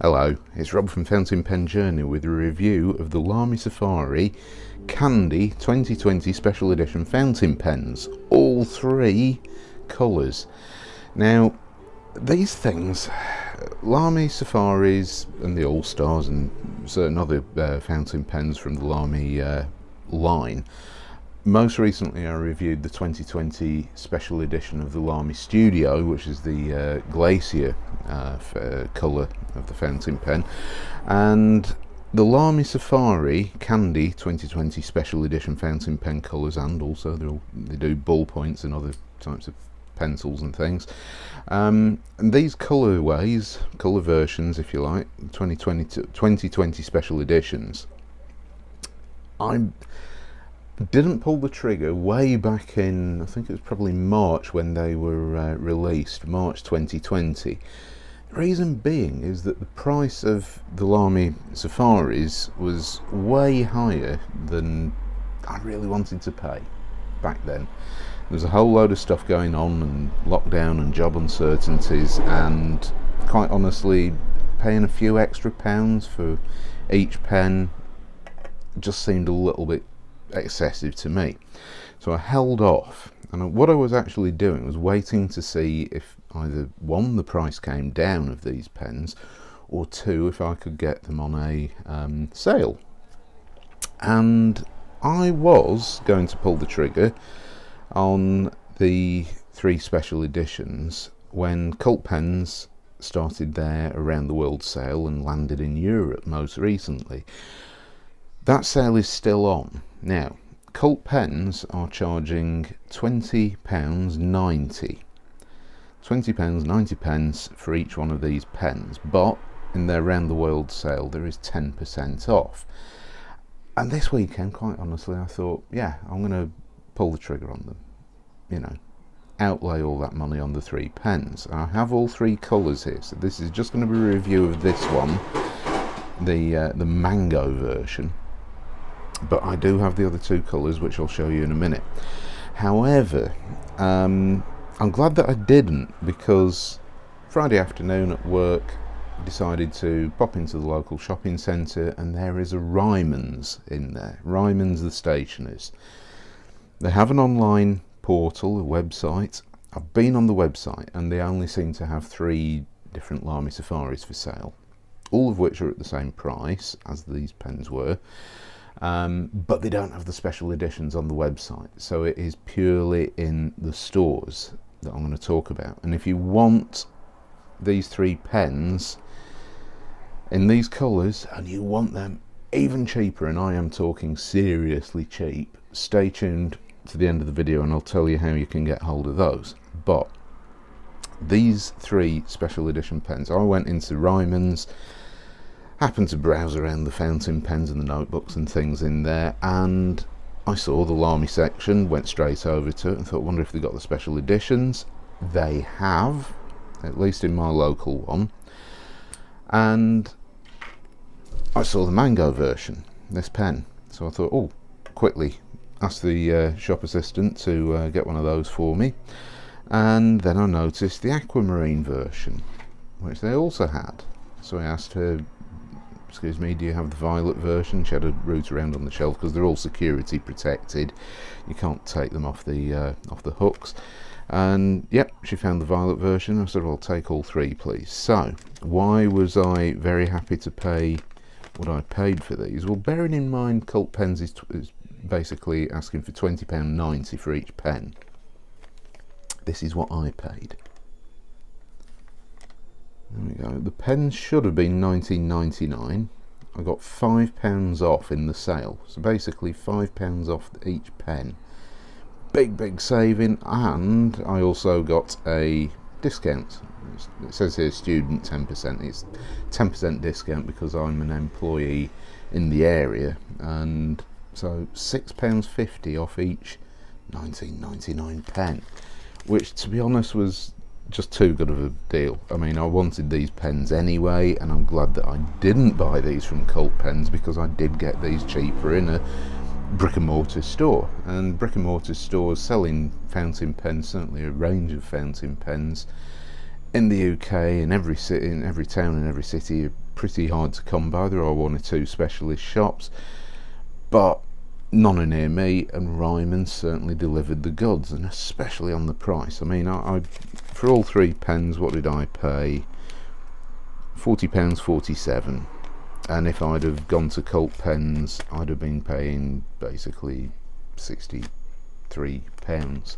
Hello, it's Rob from Fountain Pen Journey with a review of the Lamy Safari Candy 2020 Special Edition fountain pens, all three colours. Now, these things, Lamy Safaris and the All-Stars and certain other fountain pens from the Lamy line. Most recently I reviewed the 2020 special edition of the Lamy Studio, which is the glacier colour of the fountain pen, and the Lamy Safari Candy 2020 special edition fountain pen colours, and also they do ballpoints and other types of pencils and things. And these colourways, colour versions if you like, 2020 special editions, I didn't pull the trigger way back in, I think it was probably March when they were released, March 2020. The reason being is that the price of the Lamy Safaris was way higher than I really wanted to pay back then. There was a whole load of stuff going on, and lockdown and job uncertainties, and quite honestly paying a few extra pounds for each pen just seemed a little bit excessive to me. So I held off, and what I was actually doing was waiting to see if either one, the price came down of these pens, or two, if I could get them on a sale. And I was going to pull the trigger on the three special editions when Cult Pens started their around the world sale and landed in Europe most recently. That sale is still on. Now, Cult Pens are charging £20.90. £20.90 for each one of these pens, but in their round the world sale there is 10% off. And this weekend, quite honestly, I thought, yeah, I'm going to pull the trigger on them. You know, outlay all that money on the three pens. I have all three colours here, so this is just going to be a review of this one, the Mango version. But I do have the other two colours, which I'll show you in a minute. However, I'm glad that I didn't, because Friday afternoon at work I decided to pop into the local shopping centre, and there is a Rymans in there, Rymans the Stationers. They have an online portal, a website. I've been on the website and they only seem to have three different Lamy Safaris for sale, all of which are at the same price as these pens were. But they don't have the special editions on the website, so it is purely in the stores that I'm going to talk about. And if you want these three pens in these colours and you want them even cheaper, and I am talking seriously cheap, stay tuned to the end of the video and I'll tell you how you can get hold of those. But these three special edition pens, I went into Rymans, happened to browse around the fountain pens and the notebooks and things in there, and I saw the Lamy section, went straight over to it and thought, wonder if they got the special editions. They have, at least in my local one. And I saw the Mango version, this pen, so I thought, oh, quickly ask the shop assistant to get one of those for me. And then I noticed the Aquamarine version, which they also had, so I asked her, excuse me, do you have the Violet version? She had a route around on the shelf because they're all security protected, you can't take them off the hooks. And yep, she found the Violet version. I said, well, I'll take all three please. So why was I very happy to pay what I paid for these? Well, bearing in mind Cult Pens is basically asking for £20.90 for each pen. This is what I paid. There we go. The pens should have been £19.99. I got £5 off in the sale, so basically £5 off each pen. Big saving, and I also got a discount. It says here student 10%. It's 10% discount because I'm an employee in the area, and so £6.50 off each £19.99 pen, which to be honest was just too good of a deal. I mean, I wanted these pens anyway, and I'm glad that I didn't buy these from Cult Pens, because I did get these cheaper in a brick and mortar store, and brick and mortar stores selling fountain pens, certainly a range of fountain pens in the UK, in every city, in every town, in every city, pretty hard to come by. There are one or two specialist shops, but none are near me, and Rymans certainly delivered the goods, and especially on the price. I mean, I for all 3 pens, what did I pay? £40.47, and if I'd have gone to Cult Pens, I'd have been paying basically £63.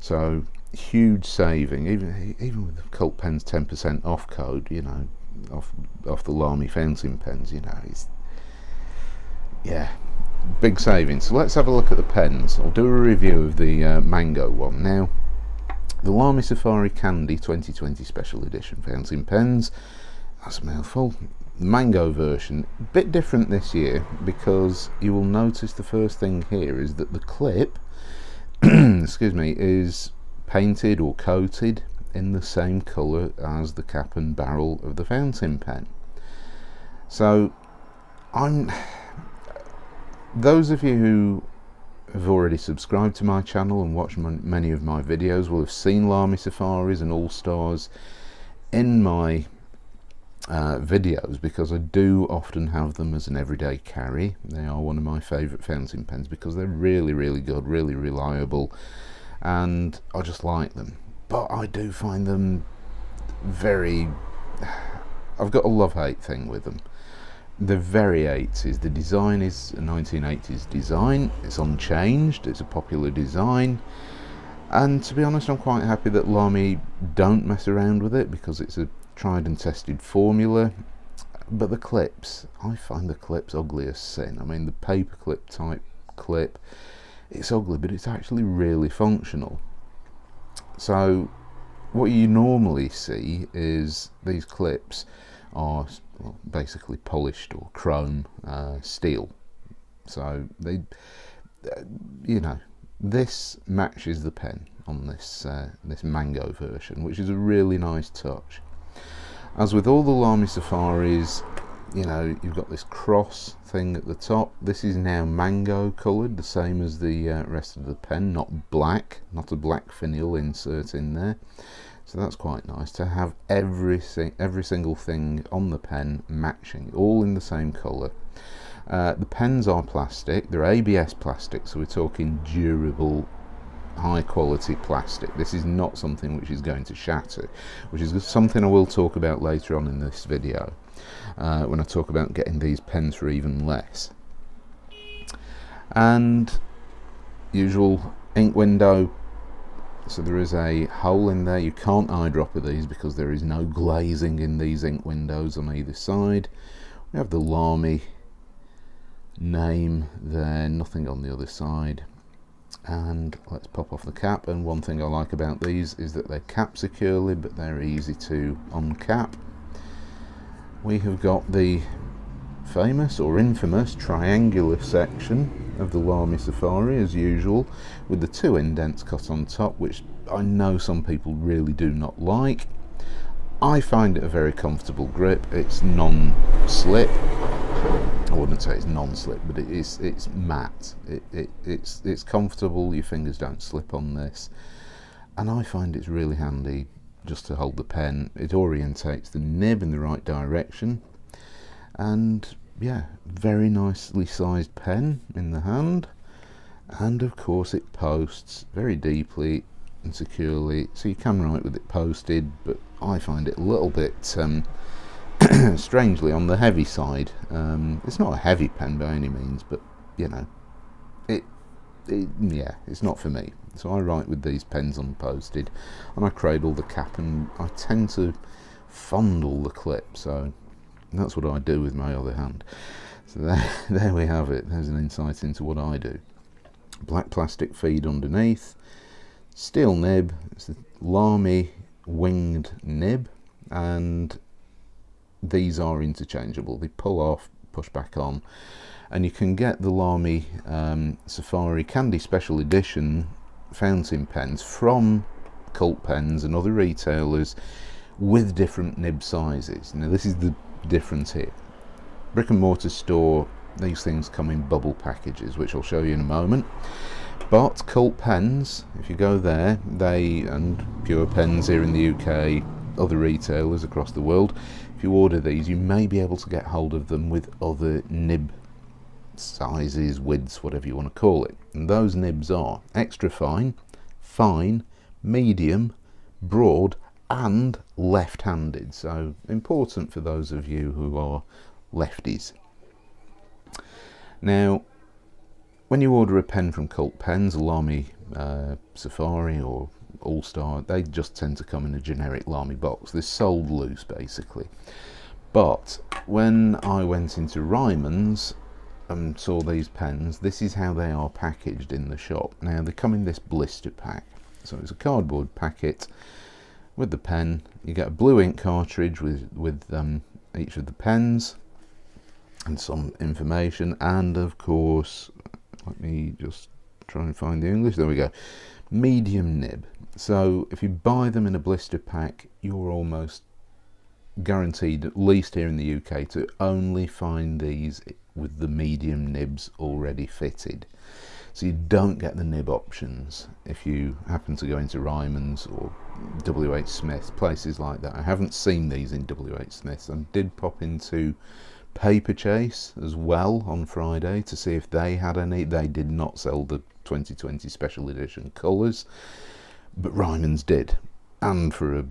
So huge saving, even with the Cult Pens 10% off code, you know, off the Lamy fountain pens, you know, it's, yeah, big savings. So let's have a look at the pens. I'll do a review of the Mango one. Now, the Lamy Safari Candy 2020 Special Edition fountain pens, that's a mouthful. The Mango version, a bit different this year, because you will notice the first thing here is that the clip excuse me, is painted or coated in the same colour as the cap and barrel of the fountain pen. So those of you who have already subscribed to my channel and watched many of my videos will have seen Lamy Safaris and All Stars in my videos, because I do often have them as an everyday carry. They are one of my favourite fountain pens because they're really, really good, really reliable, and I just like them. But I do find them very, I've got a love-hate thing with them. They're very 80s. The design is a 1980s design. It's unchanged. It's a popular design, and to be honest, I'm quite happy that Lamy don't mess around with it, because it's a tried and tested formula. But the clips, I find the clips ugly as sin. I mean, the paperclip type clip, it's ugly, but it's actually really functional. So what you normally see is these clips are basically polished or chrome steel. So they, you know, this matches the pen on this this Mango version, which is a really nice touch. As with all the Lamy Safaris, you know, you've got this cross thing at the top. This is now mango coloured, the same as the rest of the pen, not black, not a black finial insert in there. So that's quite nice to have every single thing on the pen matching, all in the same colour. The pens are plastic, they're ABS plastic, so we're talking durable, high quality plastic. This is not something which is going to shatter, which is something I will talk about later on in this video, when I talk about getting these pens for even less. And usual ink window, so there is a hole in there. You can't eyedropper these because there is no glazing in these ink windows on either side. We have the Lamy name there, nothing on the other side. And let's pop off the cap. And one thing I like about these is that they're cap securely, but they're easy to uncap. We have got the famous or infamous triangular section of the Lamy Safari, as usual, with the 2 indents cut on top, which I know some people really do not like. I find it a very comfortable grip. It's non-slip. I wouldn't say it's non-slip, but it's matte. It's comfortable. Your fingers don't slip on this, and I find it's really handy just to hold the pen. It orientates the nib in the right direction, and yeah, very nicely sized pen in the hand. And of course it posts very deeply and securely, so you can write with it posted, but I find it a little bit strangely on the heavy side. It's not a heavy pen by any means, but you know, yeah, it's not for me. So I write with these pens unposted, and I cradle the cap, and I tend to fondle the clip, so that's what I do with my other hand. So there we have it. There's an insight into what I do. Black plastic feed underneath, steel nib. It's the Lamy winged nib, and these are interchangeable. They pull off, push back on, and you can get the Lamy Safari Candy Special Edition fountain pens from Cult Pens and other retailers with different nib sizes. Now this is the difference here. Brick and mortar store, these things come in bubble packages, which I'll show you in a moment. But Cult Pens, if you go there, and Pure Pens here in the UK, other retailers across the world. If you order these, you may be able to get hold of them with other nib sizes, widths, whatever you want to call it. And those nibs are extra fine, fine, medium, broad, and left-handed. So important for those of you who are lefties. Now, when you order a pen from Cult Pens, Lamy Safari or All-Star, they just tend to come in a generic Lamy box. They're sold loose, basically. But when I went into Rymans and saw these pens, this is how they are packaged in the shop. Now, they come in this blister pack. So it's a cardboard packet with the pen. You get a blue ink cartridge with each of the pens and some information, and of course, let me just try and find the English, there we go, medium nib. So if you buy them in a blister pack, you're almost guaranteed, at least here in the UK, to only find these with the medium nibs already fitted. So you don't get the nib options if you happen to go into Rymans or WH Smith's, places like that. I haven't seen these in WH Smith's. I did pop into Paper Chase as well on Friday to see if they had any. They did not sell the 2020 special edition colours, but Rymans did, and for a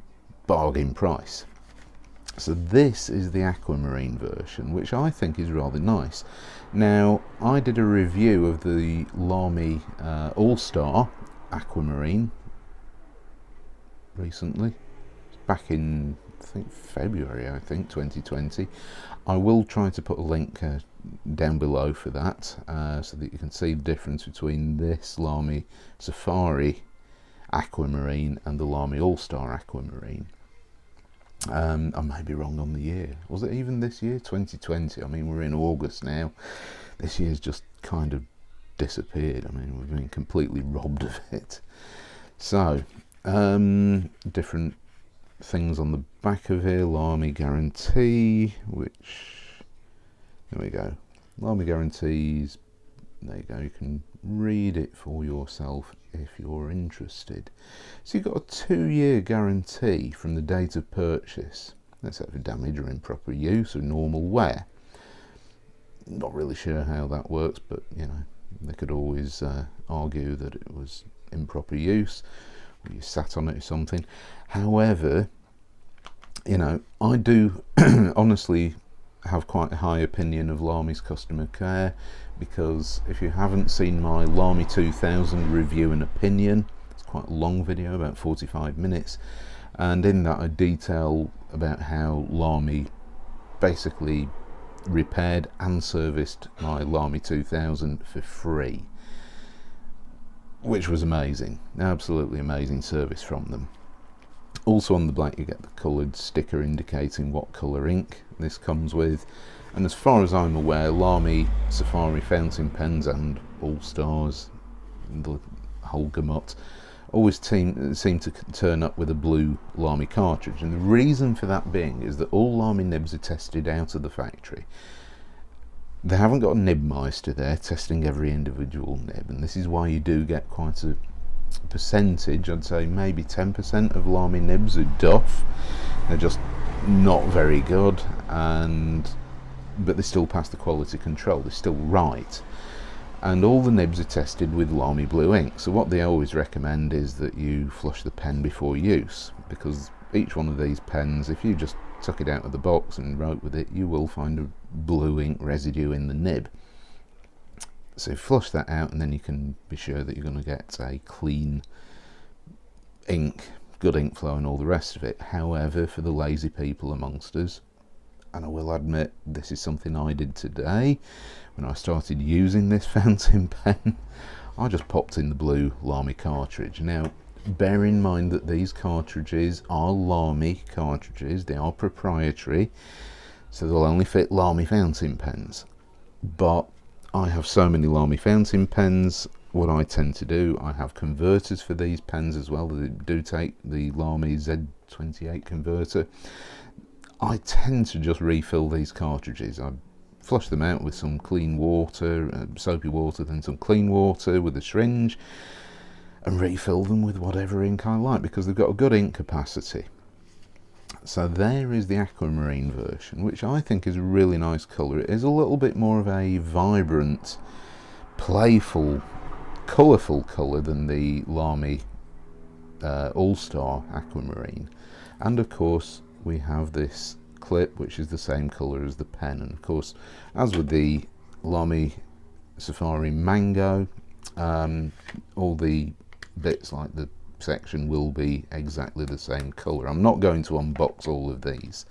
bargain price. So this is the Aquamarine version, which I think is rather nice. Now, I did a review of the Lamy All-Star Aquamarine recently, back in, I think, February, 2020. I will try to put a link down below for that, so that you can see the difference between this Lamy Safari Aquamarine and the Lamy All-Star Aquamarine. I may be wrong on the year. Was it even this year, 2020? I mean, we're in August now. This year's just kind of disappeared. I mean, we've been completely robbed of it. So, different things on the back of here. Lamy guarantee, which, there we go. Lamy guarantees, there you go. You can read it for yourself if you're interested. So you've got a 2-year guarantee from the date of purchase. Let's say for damage or improper use or normal wear. Not really sure how that works, but you know, they could always argue that it was improper use, or you sat on it or something. However, you know, I do honestly have quite a high opinion of Lamy's customer care, because if you haven't seen my Lamy 2000 review and opinion, it's quite a long video, about 45 minutes, and in that I detail about how Lamy basically repaired and serviced my Lamy 2000 for free, which was amazing, absolutely amazing service from them. Also on the back you get the coloured sticker indicating what colour ink this comes with, and as far as I'm aware, Lamy Safari fountain pens and All-Stars, the whole gamut, always seem to turn up with a blue Lamy cartridge, and the reason for that being is that all Lamy nibs are tested out of the factory. They haven't got a nib meister there testing every individual nib, and this is why you do get quite a percentage, I'd say maybe 10% of Lamy nibs are duff. They're just not very good, but they still pass the quality control, they're still right. And all the nibs are tested with Lamy blue ink, so what they always recommend is that you flush the pen before use, because each one of these pens, if you just took it out of the box and wrote with it, you will find a blue ink residue in the nib. So flush that out, and then you can be sure that you're going to get a clean ink, good ink flow and all the rest of it. However, for the lazy people amongst us, and I will admit this is something I did today when I started using this fountain pen, I just popped in the blue Lamy cartridge. Now bear in mind that these cartridges are Lamy cartridges, they are proprietary, so they'll only fit Lamy fountain pens. But I have so many Lamy fountain pens, what I tend to do, I have converters for these pens as well. They do take the Lamy Z28 converter. I tend to just refill these cartridges. I flush them out with some clean water, soapy water, then some clean water with a syringe, and refill them with whatever ink I like, because they've got a good ink capacity. So there is the Aquamarine version, which I think is a really nice colour. It is a little bit more of a vibrant, playful, colourful colour than the Lamy All-Star Aquamarine. And of course we have this clip which is the same colour as the pen, and of course, as with the Lamy Safari Mango, all the bits like the section will be exactly the same colour. I'm not going to unbox all of these.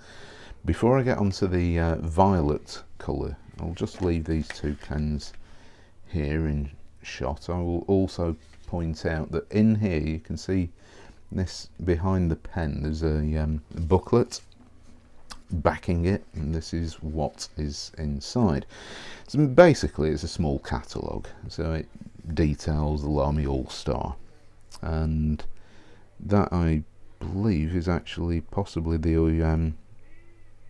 Before I get onto the violet colour, I'll just leave these two pens here in shot. I will also point out that in here you can see this behind the pen, there's a booklet backing it, and this is what is inside. So basically it's a small catalogue, so it details the Lamy All-Star, and that I believe is actually possibly the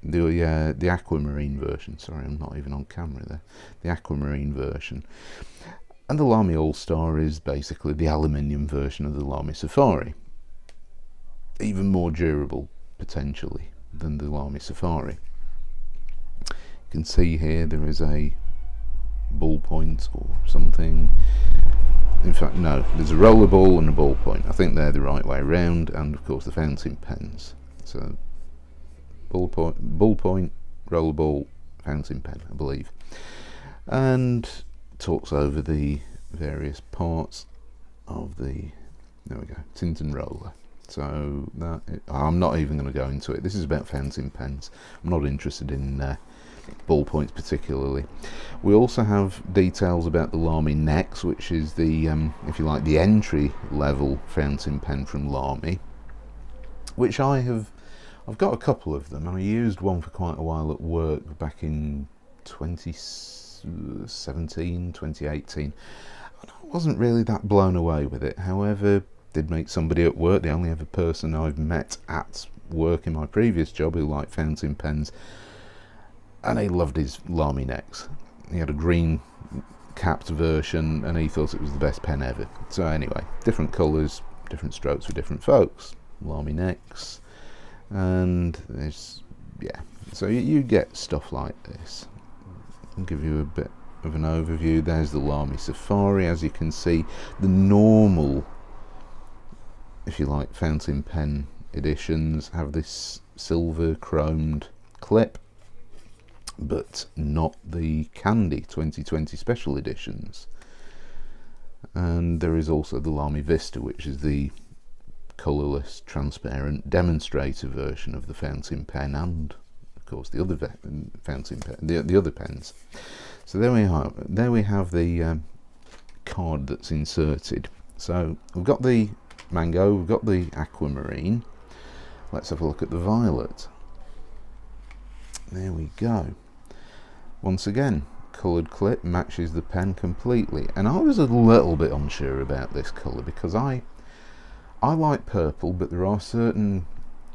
Aquamarine version. Sorry, I'm not even on camera there. The Aquamarine version. And the Lamy All-Star is basically the aluminium version of the Lamy Safari. Even more durable, potentially, than the Lamy Safari. You can see here there is a ballpoint or something. In fact, no, there's a roller ball and a ballpoint. I think they're the right way around, and of course the fountain pens. So ballpoint, roller ball, fountain pen, I believe. And talks over the various parts of the, there we go, tint and roller. So that, I'm not even going to go into it. This is about fountain pens. I'm not interested in ballpoints particularly. We also have details about the Lamy Nex, which is the, if you like, the entry level fountain pen from Lamy, which I've got a couple of them, and I used one for quite a while at work back in 2017, 2018. And I wasn't really that blown away with it. However, did meet somebody at work, the only other person I've met at work in my previous job who liked fountain pens, and he loved his Lamy Nex. He had a green capped version and he thought it was the best pen ever. So anyway, different colours, different strokes for different folks. Lamy Nex, and there's, yeah, so you get stuff like this. I'll give you a bit of an overview. There's the Lamy Safari. As you can see, the normal, if you like, fountain pen editions have this silver chromed clip, but not the Candy 2020 special editions. And there is also the Lamy Vista, which is the colourless, transparent demonstrator version of the fountain pen, and of course the other fountain pen, the other pens. So there we have the card that's inserted. So we've got the Mango, we've got the Aquamarine. Let's have a look at the Violet. There we go. Once again, coloured clip matches the pen completely, and I was a little bit unsure about this colour because I like purple, but there are certain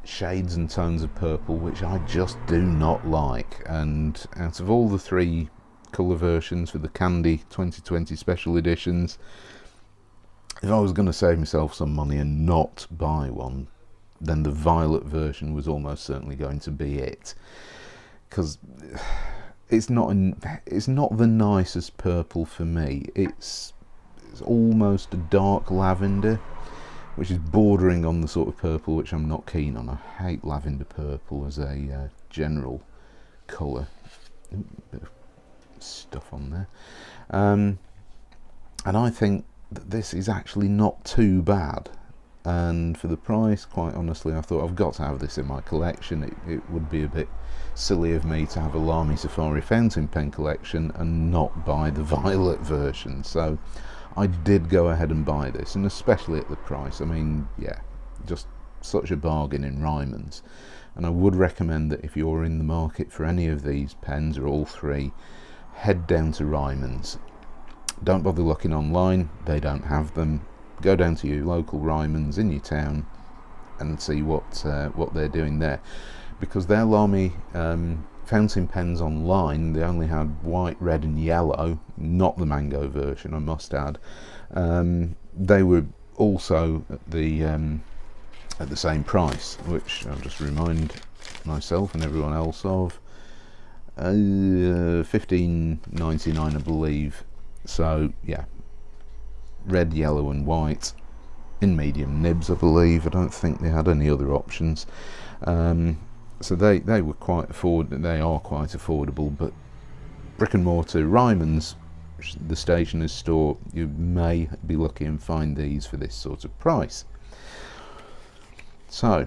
shades and tones of purple which I just do not like, and out of all the three colour versions for the Candy 2020 special editions, if I was going to save myself some money and not buy one, then the Violet version was almost certainly going to be it, because it's not the nicest purple for me. It's almost a dark lavender, which is bordering on the sort of purple which I'm not keen on. I hate lavender purple as a general colour. Bit of stuff on there, and I think that this is actually not too bad, and for the price, quite honestly, I thought I've got to have this in my collection. It would be a bit silly of me to have a Lamy Safari fountain pen collection and not buy the Violet version, so I did go ahead and buy this, and especially at the price. I mean, yeah, just such a bargain in Rymans, and I would recommend that if you're in the market for any of these pens or all three, head down to Rymans. Don't bother looking online, they don't have them. Go down to your local Rymans in your town and see what they're doing there, because their Lamy fountain pens online, they only had white, red and yellow, not the Mango version, I must add. They were also at the at the same price, which I'll just remind myself and everyone else of. $15.99 I believe. So yeah, red, yellow and white in medium nibs I believe. I don't think they had any other options. So they were quite they are quite affordable, but brick and mortar Rymans the Stationer's store, you may be lucky and find these for this sort of price. So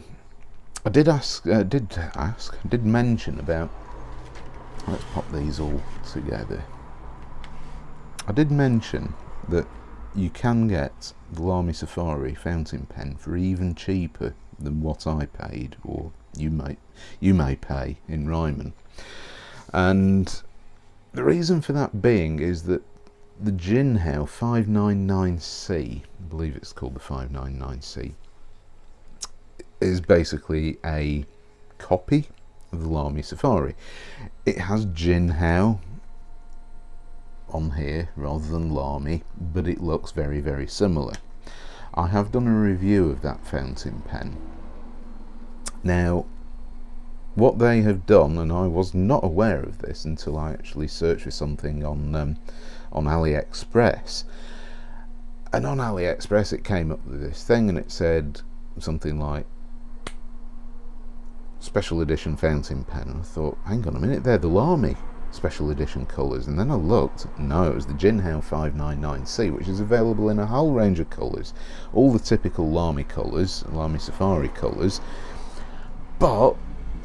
I did mention about, let's pop these all together. I did mention that you can get the Lamy Safari fountain pen for even cheaper than what I paid, or you may pay in Ryman. And the reason for that being is that the Jinhao 599C, I believe it's called the 599C, is basically a copy of the Lamy Safari. It has Jinhao on here rather than Lamy, but it looks very, very similar. I have done a review of that fountain pen. Now, what they have done, and I was not aware of this until I actually searched for something on AliExpress, and on AliExpress it came up with this thing and it said something like special edition fountain pen, and I thought, hang on a minute, they're the Lamy special edition colours, and then I looked, no, it was the Jinhao 599C, which is available in a whole range of colours, all the typical Lamy colours, Lamy Safari colours, but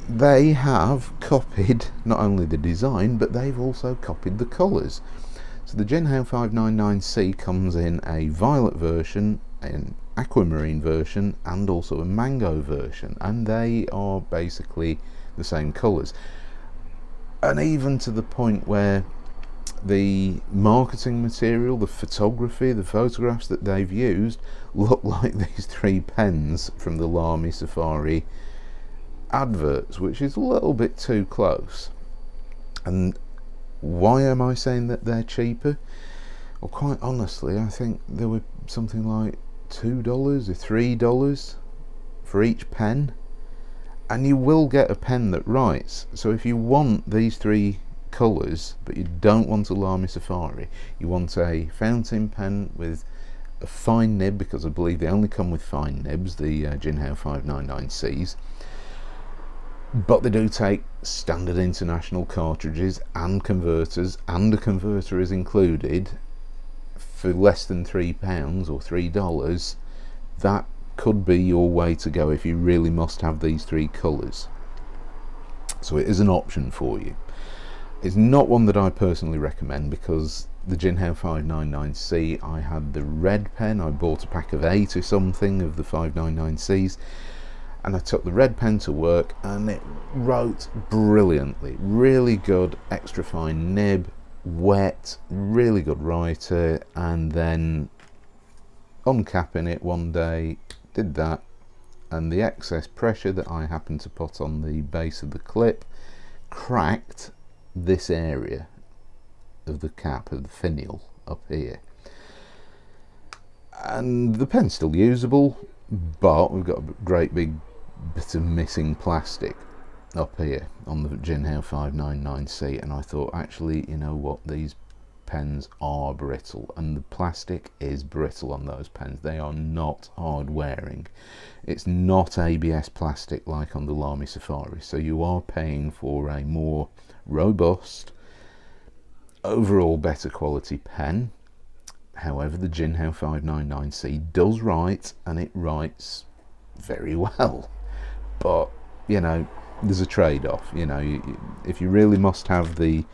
they have copied not only the design, but they've also copied the colours. So the Jinhao 599C comes in a violet version, an aquamarine version, and also a mango version, and they are basically the same colours. And even to the point where the marketing material, the photography, the photographs that they've used look like these three pens from the Lamy Safari adverts, which is a little bit too close. And why am I saying that they're cheaper? Well, quite honestly, I think there were something like $2 or $3 for each pen, and you will get a pen that writes. So if you want these three colours but you don't want a Lamy Safari, you want a fountain pen with a fine nib, because I believe they only come with fine nibs, the Jinhao 599Cs, but they do take standard international cartridges and converters, and a converter is included, for less than £3 or $3, that could be your way to go if you really must have these three colours. So it is an option for you. It's not one that I personally recommend, because the Jinhao 599C, I had the red pen, I bought a pack of 8 or something of the 599Cs, and I took the red pen to work and it wrote brilliantly. Really good extra fine nib, wet, really good writer, and then uncapping it one day, did that, and the excess pressure that I happened to put on the base of the clip cracked this area of the cap of the finial up here. And the pen's still usable, but we've got a great big bit of missing plastic up here on the Jinhao 599C, and I thought, actually, you know what, these pens are brittle, and the plastic is brittle on those pens. They are not hard wearing. It's not ABS plastic like on the Lamy Safari, so you are paying for a more robust, overall better quality pen. However, the Jinhao 599C does write, and it writes very well, but you know, there's a trade-off. You know, if you really must have the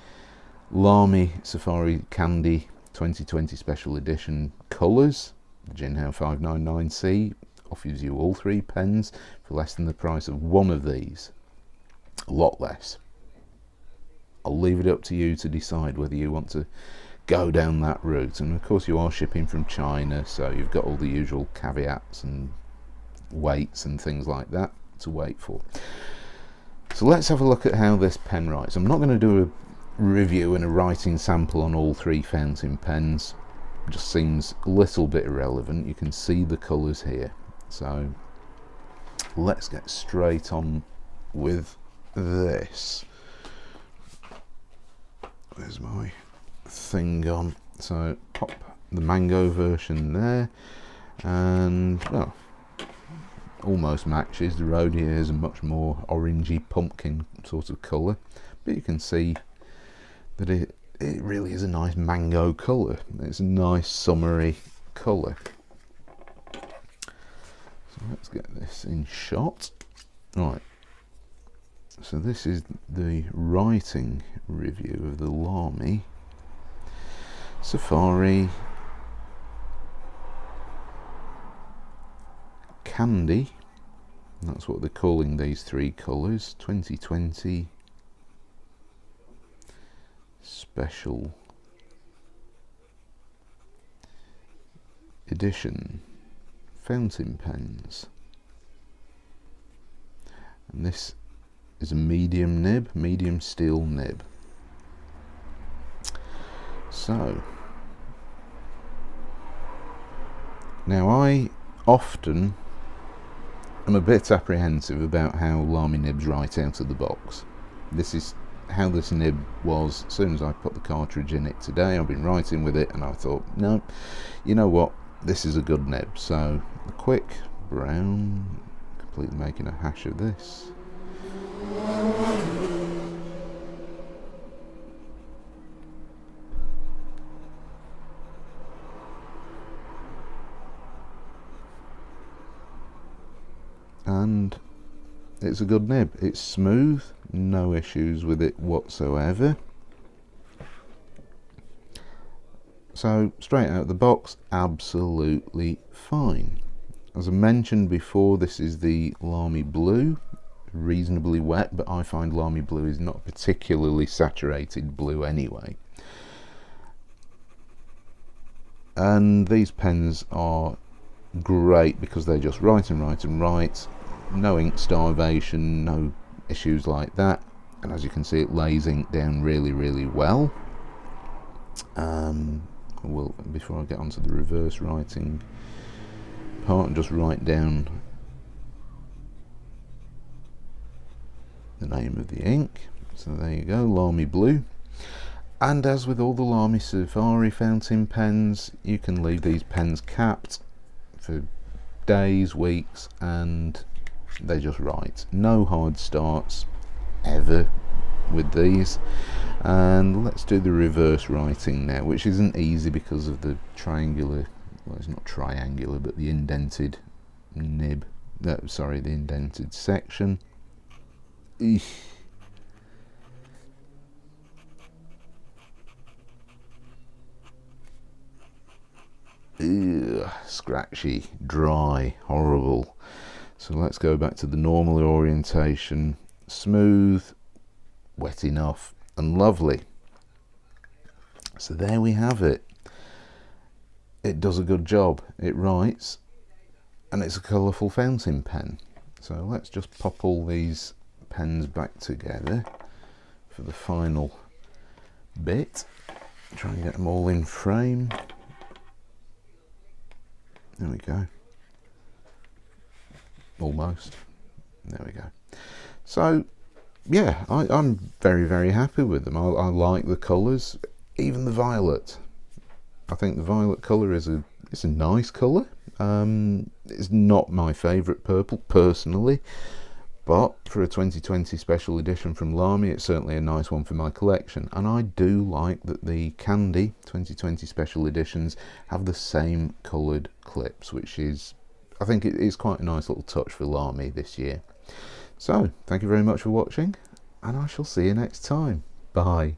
Lamy Safari Candy 2020 Special Edition colours, the Jinhao 599C offers you all three pens for less than the price of one of these. A lot less. I'll leave it up to you to decide whether you want to go down that route, and of course you are shipping from China, so you've got all the usual caveats and weights and things like that to wait for. So let's have a look at how this pen writes. I'm not going to do a review and a writing sample on all three fountain pens, it just seems a little bit irrelevant. You can see the colours here, so let's get straight on with this. There's my thing gone. So pop the mango version there, and well, almost matches. The road here is a much more orangey pumpkin sort of colour, but you can see that it really is a nice mango colour. It's a nice summery colour. So let's get this in shot. Right, so this is the writing review of the Lamy Safari Candy. That's what they're calling these three colours. 2020 special edition fountain pens, and this is a medium nib, medium steel nib. So now I often am a bit apprehensive about how Lamy nibs write out of the box. This is how this nib was as soon as I put the cartridge in it today. I've been writing with it and I thought, no, you know what, this is a good nib. So a quick brown, completely making a hash of this. And it's a good nib. It's smooth, no issues with it whatsoever. So straight out of the box, absolutely fine. As I mentioned before, this is the Lamy Blue, reasonably wet, but I find Lamy Blue is not a particularly saturated blue anyway. And these pens are great because they just write and write and write. No ink starvation, no issues like that, and as you can see, it lays ink down really, really well. Well, before I get onto the reverse writing part, just write down the name of the ink. So there you go, Lamy Blue. And as with all the Lamy Safari fountain pens, you can leave these pens capped for days, weeks, and they just write. No hard starts ever with these. And let's do the reverse writing now, which isn't easy because of the triangular, well, it's not triangular, but the indented nib, sorry, the indented section. Eesh. Ugh, scratchy, dry, horrible. So let's go back to the normal orientation. Smooth, wet enough, and lovely. So there we have it. It does a good job. It writes, and it's a colourful fountain pen. So let's just pop all these pens back together for the final bit. Try and get them all in frame. There we go. Almost. There we go. So yeah, I'm very, very happy with them. I like the colours, even the violet. I think the violet colour is a nice colour. It's not my favourite purple personally, but for a 2020 special edition from Lamy, it's certainly a nice one for my collection. And I do like that the Candy 2020 special editions have the same coloured clips, which is, I think it is quite a nice little touch for Lamy this year. So, thank you very much for watching, and I shall see you next time. Bye.